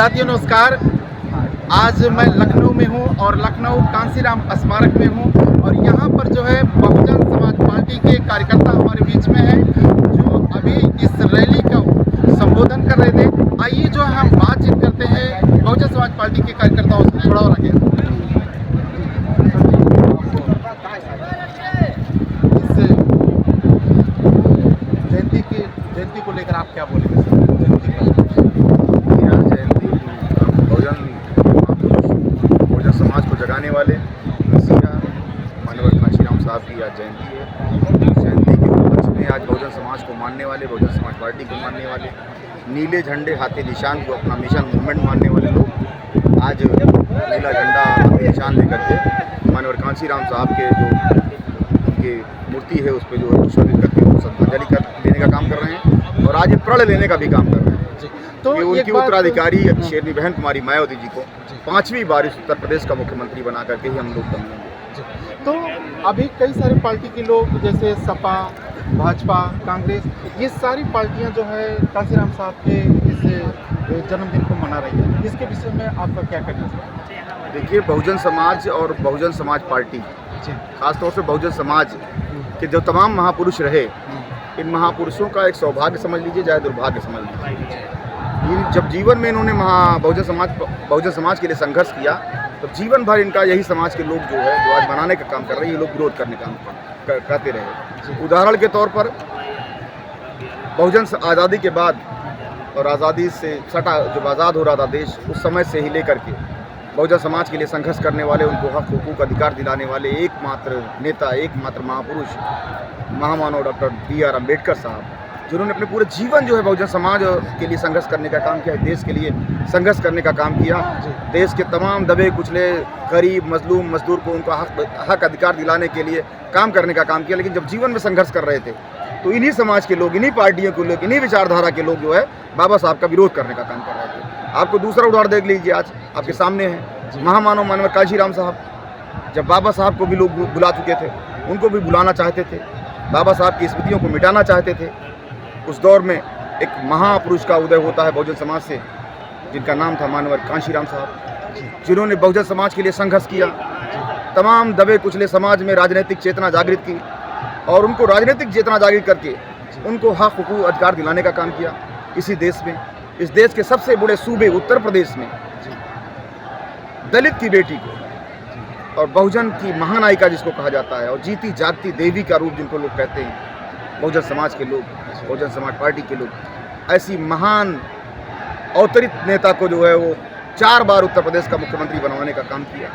साथियों नमस्कार। आज मैं लखनऊ में हूं और लखनऊ कांसीराम स्मारक में हूं और यहां पर जो है बहुजन समाज पार्टी के कार्यकर्ता हमारे बीच में हैं जो अभी इस रैली का संबोधन कर रहे थे। आइए जो है हम बातचीत करते हैं बहुजन समाज पार्टी के कार्यकर्ताओं से। थोड़ा और आगे जयंती को लेकर आप क्या बोलेंगे सर? बहुजन समाज को जगाने वाले माननीय कांशीराम साहब की आज जयंती है। जयंती के उपलक्ष्य में आज बहुजन समाज को मानने वाले, बहुजन समाज पार्टी को मानने वाले, नीले झंडे हाथी निशान को अपना मिशन मूवमेंट मानने वाले लोग आज नीला झंडा हाथी निशान लेकर के माननीय कांशीराम साहब के जो उनकी मूर्ति है उस पर जो पुष्पांजलि करके श्रद्धांजलि देने का काम कर रहे हैं और आज ये प्रण लेने का भी काम कर रहे हैं। तो उनकी उत्तराधिकारी शेरनी बहन कुमारी मायावती जी को 5वीं बार इस उत्तर प्रदेश का मुख्यमंत्री बना करके ही हम लोग बनेंगे। तो अभी कई सारे पार्टी के लोग जैसे सपा, भाजपा, कांग्रेस, ये सारी पार्टियां जो है कांशीराम साहब के इस जन्मदिन को मना रही है। इसके विषय में आपका क्या कहना है? देखिए, बहुजन समाज और बहुजन समाज पार्टी, खासतौर से बहुजन समाज के जो तमाम महापुरुष रहे, इन महापुरुषों का एक सौभाग्य समझ लीजिए, चाहे दुर्भाग्य समझ लीजिए। जब जीवन में इन्होंने बहुजन समाज के लिए संघर्ष किया तो जीवन भर इनका यही समाज के लोग जो है जो आज बनाने का काम कर रहे हैं, ये लोग विरोध करने का करते रहे। उदाहरण के तौर पर बहुजन आज़ादी के बाद और आज़ादी से सटा जब आज़ाद हो रहा था देश, उस समय से ही लेकर के बहुजन समाज के लिए संघर्ष करने वाले, उनको हक हुकूक अधिकार दिलाने वाले एकमात्र नेता, एकमात्र महापुरुष महामानव डॉक्टर B.R. अम्बेडकर साहब, जिन्होंने अपने पूरे जीवन जो है बहुजन समाज के लिए संघर्ष करने का काम किया, देश के लिए संघर्ष करने का काम किया। देश के तमाम दबे कुचले गरीब मजलूम मजदूर को उनका हक अधिकार दिलाने के लिए काम करने का काम किया। लेकिन जब जीवन में संघर्ष कर रहे थे तो इन्हीं समाज के लोग, इन्हीं पार्टियों के लोग, इन्हीं विचारधारा के लोग जो है बाबा साहब का विरोध करने का काम कर रहे थे। आपको दूसरा उदाहरण देख लीजिए, आज आपके सामने है महामानव माननीय कांशीराम साहब। जब बाबा साहब को भी लोग बुला चुके थे, उनको भी बुलाना चाहते थे, बाबा साहब की स्मृतियों को मिटाना चाहते थे। उस दौर में एक महापुरुष का उदय होता है बहुजन समाज से, जिनका नाम था माननीय कांशीराम साहब, जिन्होंने बहुजन समाज के लिए संघर्ष किया, तमाम दबे कुचले समाज में राजनीतिक चेतना जागृत की और उनको राजनीतिक चेतना जागृत करके उनको हक हुकूक अधिकार दिलाने का काम किया। इसी देश में, इस देश के सबसे बड़े सूबे उत्तर प्रदेश में दलित की बेटी को और बहुजन की महानायिका जिसको कहा जाता है और जीती जागती देवी का रूप जिनको लोग कहते हैं, बहुजन समाज के लोग, बहुजन समाज पार्टी के लोग, ऐसी महान अवतरित नेता को जो है वो 4 बार उत्तर प्रदेश का मुख्यमंत्री बनवाने का काम किया।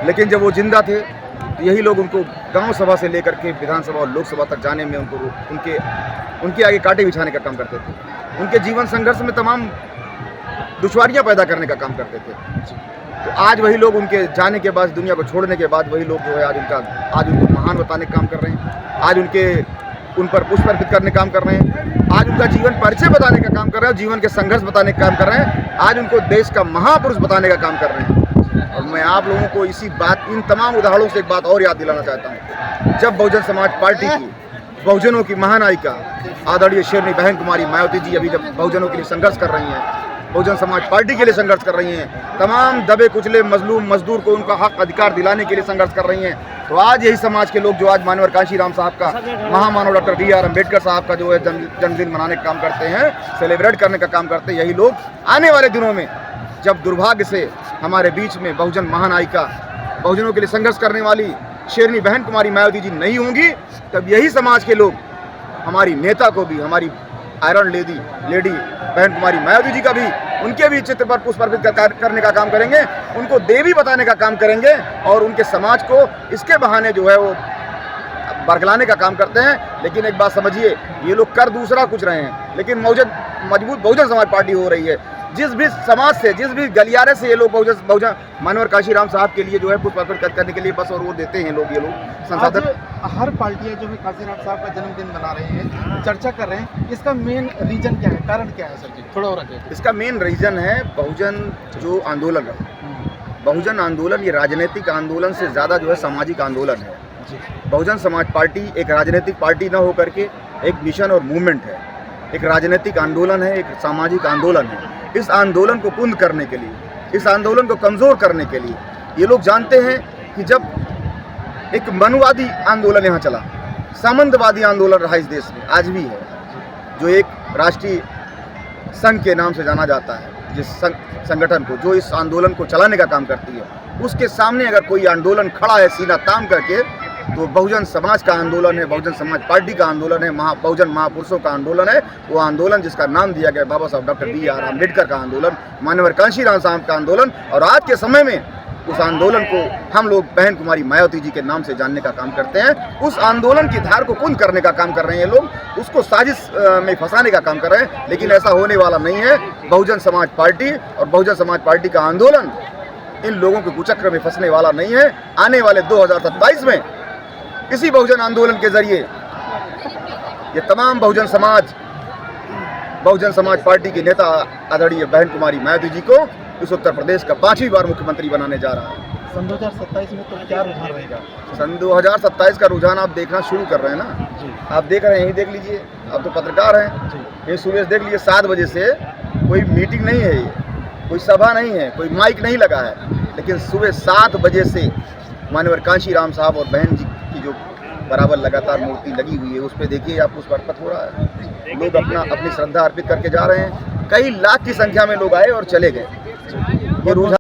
लेकिन जब वो जिंदा थे तो यही लोग उनको गांव सभा से लेकर के विधानसभा और लोकसभा तक जाने में उनके आगे कांटे बिछाने का काम करते थे। उनके जीवन संघर्ष में तमाम दुश्वारियां पैदा करने का काम करते थे। तो आज वही लोग उनके जाने के बाद, दुनिया को छोड़ने के बाद, वही लोग जो है आज उनको महान बताने का काम कर रहे हैं, आज उन पर पुष्प अर्पित करने का काम कर रहे हैं, आज उनका जीवन परिचय बताने का काम कर रहे हैं, जीवन के संघर्ष बताने का काम कर रहे हैं, आज उनको देश का महापुरुष बताने का काम कर रहे हैं। और मैं आप लोगों को इन तमाम उदाहरणों से एक बात और याद दिलाना चाहता हूँ। जब बहुजन समाज पार्टी की बहुजनों की महानायिका आदरणीय शेरनी बहन कुमारी मायावती जी अभी जब बहुजनों के लिए संघर्ष कर रही हैं, बहुजन समाज पार्टी के लिए संघर्ष कर रही हैं, तमाम दबे कुचले मजलूम मजदूर को उनका हक अधिकार दिलाने के लिए संघर्ष कर रही हैं, तो आज यही समाज के लोग जो आज माननीय कांशीराम साहब का, महामानव डॉक्टर B.R. अम्बेडकर साहब का जो है जन्मदिन मनाने का काम करते हैं, सेलिब्रेट करने का काम करते हैं, यही लोग आने वाले दिनों में जब दुर्भाग्य से हमारे बीच में बहुजन महानायिका, बहुजनों के लिए संघर्ष करने वाली शेरनी बहन कुमारी मायावती जी नहीं होंगी, तब यही समाज के लोग हमारी नेता को भी, हमारी आयरन लेडी बहन कुमारी मायावती जी का भी, उनके भी चित्र पर पुष्प अर्पित करने का काम करेंगे, उनको देवी बताने का काम करेंगे और उनके समाज को इसके बहाने जो है वो बरगलाने का काम करते हैं। लेकिन एक बात समझिए, ये लोग कर दूसरा कुछ रहे हैं, लेकिन मजबूत बहुजन समाज पार्टी हो रही है। जिस भी समाज से, जिस भी गलियारे से ये लोग बहुजन माननीय कांशीराम साहब के लिए जो है पुष्प अर्पित करने के लिए बस और वो देते हैं लोग, ये लोग संसाधन। हर पार्टियां जो है कांशीराम साहब का जन्मदिन मना रही हैं, चर्चा कर रहे हैं, इसका मेन रीजन क्या है, कारण क्या है सर जी? थोड़ा और रखें। इसका मेन रीजन है बहुजन जो आंदोलन है, बहुजन आंदोलन ये राजनीतिक आंदोलन से ज़्यादा जो है सामाजिक आंदोलन है। बहुजन समाज पार्टी एक राजनीतिक पार्टी न होकर के एक मिशन और मूवमेंट है, एक राजनीतिक आंदोलन है, एक सामाजिक आंदोलन है। इस आंदोलन को कुंद करने के लिए, इस आंदोलन को कमज़ोर करने के लिए। ये लोग जानते हैं कि जब एक मनुवादी आंदोलन यहाँ चला, सामंतवादी आंदोलन रहा इस देश में, आज भी है, जो एक राष्ट्रीय संघ के नाम से जाना जाता है, जिस संगठन को जो इस आंदोलन को चलाने का काम करती है, उसके सामने अगर कोई आंदोलन खड़ा है सीना तान करके, तो बहुजन समाज का आंदोलन है, बहुजन समाज पार्टी का आंदोलन है, बहुजन महापुरुषों का आंदोलन है। वो आंदोलन जिसका नाम दिया गया बाबा साहब डॉक्टर B.R. अम्बेडकर का आंदोलन, माननीय कांशीराम साहब का आंदोलन। और आज के समय में उस आंदोलन को हम लोग बहन कुमारी मायावती जी के नाम से जानने का काम करते हैं। उस आंदोलन की धार को कुंद करने का काम कर रहे हैं लोग, उसको साजिश में फंसाने का काम कर रहे हैं, लेकिन ऐसा होने वाला नहीं है। बहुजन समाज पार्टी और बहुजन समाज पार्टी का आंदोलन इन लोगों के कुचक्र में फंसने वाला नहीं है। आने वाले 2027 में इसी बहुजन आंदोलन के जरिए ये तमाम बहुजन समाज पार्टी के नेता आदरणीय बहन कुमारी मायावती जी को इस उत्तर प्रदेश का 5वीं बार मुख्यमंत्री बनाने जा रहा है। सन 2027 में तो क्या रुझान रहेगा? सन 2027 का रुझान आप देखना शुरू कर रहे हैं ना जी। आप देख रहे हैं, यही देख लीजिए, आप तो पत्रकार हैं, ये सुबह देख लीजिए 7 बजे से कोई मीटिंग नहीं है, ये कोई सभा नहीं है, कोई माइक नहीं लगा है, लेकिन सुबह 7 बजे से माननीय कांशीराम साहब और बहन जी की जो बराबर लगातार मूर्ति लगी हुई है, उस पर देखिए आप, उस पर अर्पित हो रहा है। लोग अपनी श्रद्धा अर्पित करके जा रहे हैं। कई लाख की संख्या में लोग आए और चले गए। ये रुझान